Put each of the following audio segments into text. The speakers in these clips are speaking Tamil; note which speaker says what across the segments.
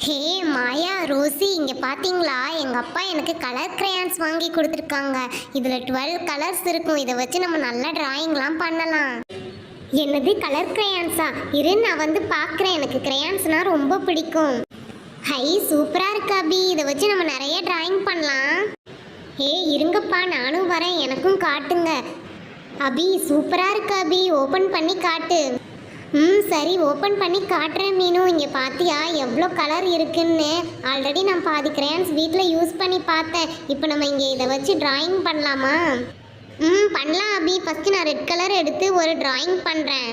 Speaker 1: ஹே மாயா ரோசி இங்கே பார்த்தீங்களா எங்கள் அப்பா எனக்கு கலர் கிரையான்ஸ் வாங்கி கொடுத்துருக்காங்க. இதில் 12 கலர்ஸ் இருக்கும். இதை வச்சு நம்ம நல்லா டிராயிங்லாம் பண்ணலாம். என்னது கலர் கிரையான்ஸா? இரு நான் வந்து பார்க்குறேன். எனக்கு கிரையான்ஸ்னால் ரொம்ப பிடிக்கும். ஹை சூப்பராக இருக்கு அபி. இதை வச்சு நம்ம நிறைய டிராயிங் பண்ணலாம். ஹே இருங்கப்பா நானும் வரேன், எனக்கும் காட்டுங்க. அபி சூப்பராக இருக்கு அபி, ஓப்பன் பண்ணி காட்டு. சரி ஓப்பன் பண்ணி காட்டுறேன் மீனு. இங்கே பார்த்தியா எவ்வளோ கலர் இருக்குன்னு? ஆல்ரெடி நான் பாதி கிரையான்ஸ் வீட்டில் யூஸ் பண்ணி பார்த்தேன். இப்போ நம்ம இங்கே இதை வச்சு டிராயிங் பண்ணலாமா? பண்ணலாம் அபி. ஃபஸ்ட்டு நான் ரெட் கலர் எடுத்து ஒரு டிராயிங் பண்ணுறேன்.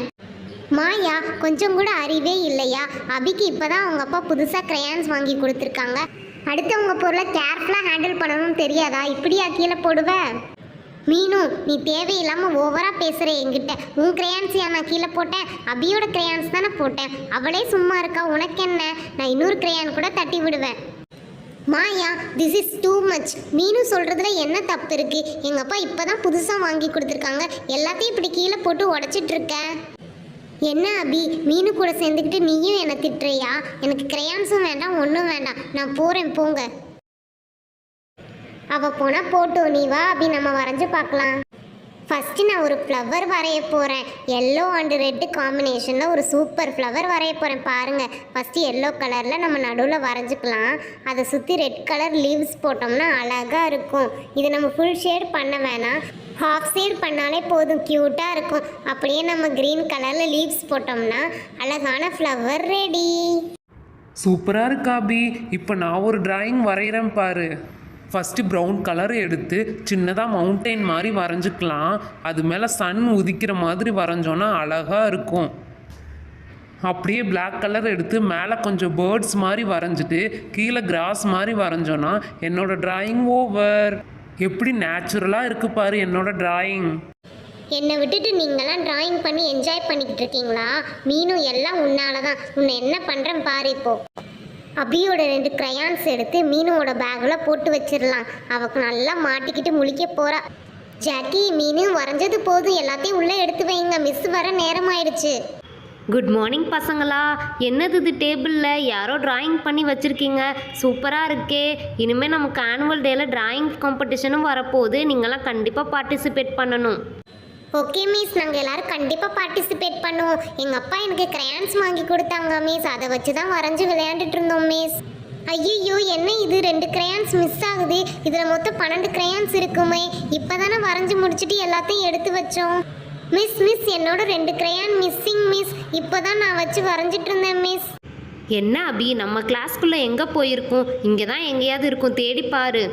Speaker 1: மாயா கொஞ்சம் கூட அறிவே இல்லையா? அபிக்கு இப்போ தான் அவங்க அப்பா புதுசாக கிரையான்ஸ் வாங்கி கொடுத்துருக்காங்க. அடுத்தவங்க பொருளை கேர்ஃபுல்லாக ஹேண்டில் பண்ணணும்னு தெரியாதா? இப்படியா கீழே போடுவேன்? மீனு நீ தேவையில்லாமல் ஓவராக பேசுகிற என்கிட்ட. உன் கிரையான்ஸையா நான் கீழே போட்டேன்? அபியோட கிரையான்ஸ் தானே போட்டேன். அவளே சும்மா இருக்கா, உனக்கு என்ன? நான் இன்னொரு கிரையான் கூட தட்டி விடுவேன். மாயா திஸ் இஸ் டூ மச். மீனு சொல்கிறதுல என்ன தப்பு இருக்குது? எங்கள் அப்பா இப்போ தான் புதுசாக வாங்கி கொடுத்துருக்காங்க. எல்லாத்தையும் இப்படி கீழே போட்டு உடச்சிட்ருக்க. என்ன அபி மீனு கூட சேர்ந்துக்கிட்டு நீயும் என்னை திட்டுறியா? எனக்கு கிரையான்ஸும் வேண்டாம் ஒன்றும் வேண்டாம். நான் போகிறேன் போங்க. அவள் போனால் போட்டோம், நீ வா அபி நம்ம வரைஞ்சி பார்க்கலாம். ஃபஸ்ட்டு நான் ஒரு ஃப்ளவர் வரைய போகிறேன். எல்லோ அண்டு ரெட்டு காம்பினேஷனில் ஒரு சூப்பர் ஃப்ளவர் வரைய போகிறேன். பாருங்கள் ஃபஸ்ட்டு எல்லோ கலரில் நம்ம நடுவில் வரைஞ்சிக்கலாம். அதை சுற்றி ரெட் கலர் லீவ்ஸ் போட்டோம்னா அழகாக இருக்கும். இதை நம்ம ஃபுல் ஷேட் பண்ண வேணாம், ஹாஃப் ஷேட் பண்ணாலே போதும், க்யூட்டாக இருக்கும். அப்படியே நம்ம க்ரீன் கலரில் லீவ்ஸ் போட்டோம்னா அழகான ஃப்ளவர் ரெடி.
Speaker 2: சூப்பராக இருக்கா அபி. இப்போ நான் ஒரு டிராயிங் வரைகிறேன் பாரு. ஃபஸ்ட்டு ப்ரௌன் கலர் எடுத்து சின்னதாக மவுண்டெயின் மாதிரி வரைஞ்சிக்கலாம். அது மேலே சன் உதிக்கிற மாதிரி வரைஞ்சோன்னா அழகாக இருக்கும். அப்படியே பிளாக் கலர் எடுத்து மேலே கொஞ்சம் பேர்ட்ஸ் மாதிரி வரைஞ்சிட்டு கீழே கிராஸ் மாதிரி வரைஞ்சோன்னா என்னோடய டிராயிங் ஓவர். எப்படி நேச்சுரலாக இருக்குது பாரு என்னோட டிராயிங்.
Speaker 1: என்னை விட்டுட்டு நீங்களாம் டிராயிங் பண்ணி என்ஜாய் பண்ணிக்கிட்டு இருக்கீங்களா? மீனு எல்லாம் உன்னால தான். உன்னை என்ன பண்ணுறேன் பாரு. இப்போது அபியோட 2 கிரையான்ஸ் எடுத்து மீனுவோட பேக்கில் போட்டு வச்சிடலாம். அவக்கு நல்லா மாட்டிக்கிட்டு முழிக்க போகிறா. ஜாக்கி மீனு வரைஞ்சது போதும், எல்லாத்தையும் உள்ளே எடுத்து வைங்க, மிஸ் வர நேரம் ஆயிடுச்சு.
Speaker 3: குட் மார்னிங் பசங்களா. என்னது இது டேபிளில் யாரோ டிராயிங் பண்ணி வச்சுருக்கீங்க, சூப்பராக இருக்கே. இனிமேல் நமக்கு ஆனுவல் டேயில் டிராயிங் காம்படிஷனும் வரப்போகுது. நீங்களாம் கண்டிப்பாக பார்ட்டிசிபேட் பண்ணணும்.
Speaker 1: ஓகே மிஸ், நாங்கள் எல்லோரும் கண்டிப்பாக பார்ட்டிசிபேட் பண்ணுவோம். எங்கள் அப்பா எனக்கு கிரையான்ஸ் வாங்கி கொடுத்தாங்க மிஸ், அதை வச்சு தான் வரைஞ்சி விளையாண்டுட்டு இருந்தோம் மிஸ். ஐயோ என்ன இது 2 கிரையான்ஸ் மிஸ் ஆகுது. இதில் மொத்தம் 12 கிரையான்ஸ் இருக்குமே. இப்போ தானே வரைஞ்சி முடிச்சுட்டு எல்லாத்தையும் எடுத்து வச்சோம். மிஸ் என்னோட 2 கிரையான் மிஸ்ஸிங் மிஸ். இப்போ தான் நான் வச்சு வரைஞ்சிட்டு இருந்தேன் மிஸ்.
Speaker 3: என்ன அபி நம்ம கிளாஸ்க்குள்ளே எங்கே போயிருக்கோம்? இங்கே தான் எங்கேயாவது இருக்கும், தேடி பாரு.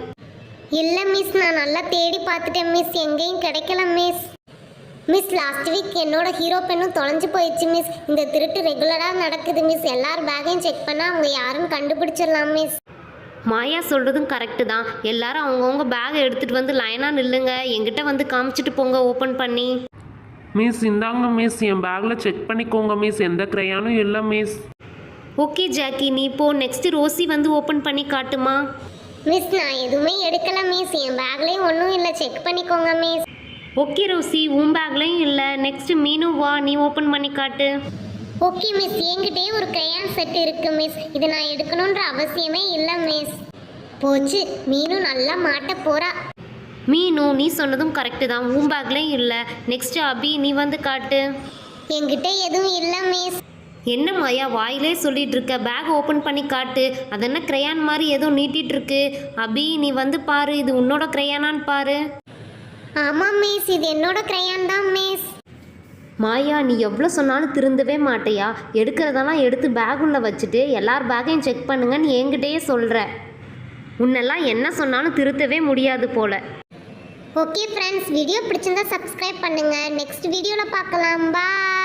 Speaker 1: இல்லை மிஸ், நான் நல்லா தேடி பார்த்துட்டேன் மிஸ், எங்கேயும் கிடைக்கல மிஸ். மிஸ் லாஸ்ட் வீக் என்னோட ஹீரோ பெண்ணும் தொலைஞ்சு போயிடுச்சு மிஸ். இந்த திருட்டு ரெகுலராக நடக்குது மிஸ். எல்லார் பேக்கையும் செக் பண்ணால் அவங்க யாருன்னு கண்டுபிடிச்சிடலாம் மிஸ்.
Speaker 3: மாயா சொல்கிறதும் கரெக்டு தான். எல்லாரும் அவங்கவுங்க பேகை எடுத்துகிட்டு வந்து லைனாக நில்லுங்க. எங்கிட்ட வந்து காமிச்சிட்டு போங்க ஓப்பன் பண்ணி.
Speaker 2: மிஸ் இந்தாங்க மிஸ், என் பேக்கில் செக் பண்ணிக்கோங்க மிஸ், எந்த கிரையானும் இல்லை மிஸ்.
Speaker 3: ஓகே ஜாக்கி நீ போ. நெக்ஸ்ட்டு ரோசி வந்து ஓப்பன் பண்ணி காட்டுமா.
Speaker 1: மிஸ் நான் எதுவுமே எடுக்கல மிஸ், என் பேக்லேயும் ஒன்றும் இல்லை, செக் பண்ணிக்கோங்க மிஸ்.
Speaker 3: ஓகே ரோசி உன் பேக்லையும் இல்லை. நெக்ஸ்ட்டு மீனு வா, நீ ஓப்பன் பண்ணி காட்டு.
Speaker 1: ஓகே மிஸ், என்கிட்டே ஒரு கிரையான் செட் இருக்கு மிஸ். இது நான் எடுக்கணுன்ற அவசியமே இல்லை மிஸ். போச்சு, மீனு நல்லா மாட்ட போறா.
Speaker 3: மீனு நீ சொன்னதும் கரெக்டு தான், உன் பேக்லையும் இல்லை. நெக்ஸ்ட்டு அபி நீ வந்து காட்டு.
Speaker 1: என்கிட்ட எதுவும் இல்லை மிஸ்.
Speaker 3: என்ன மாயா வாயிலே சொல்லிட்டு இருக்க? பேக் ஓப்பன் பண்ணி காட்டு. அது என்ன கிரையான் மாதிரி ஏதோ நீட்டிகிட்டு இருக்கு. அபி நீ வந்து பாரு, இது உன்னோட கிரையானான்னு பாரு.
Speaker 1: ஆமாம் மிஸ், இது என்னோட கிரையான் தான் மிஸ்.
Speaker 3: மாயா நீ எவ்வளோ சொன்னாலும் திருந்தவே மாட்டையா? எடுக்கிறதெல்லாம் எடுத்து பேக் உள்ள வச்சுட்டு எல்லார் பேக்கையும் செக் பண்ணுங்கன்னு என்கிட்டயே சொல்கிற. உன்னெல்லாம் என்ன சொன்னாலும் திருத்தவே முடியாது போல.
Speaker 1: ஓகே ஃப்ரெண்ட்ஸ், வீடியோ பிடிச்சிருந்தா சப்ஸ்கிரைப் பண்ணுங்கள். நெக்ஸ்ட் வீடியோவில் பார்க்கலாம். பாய்.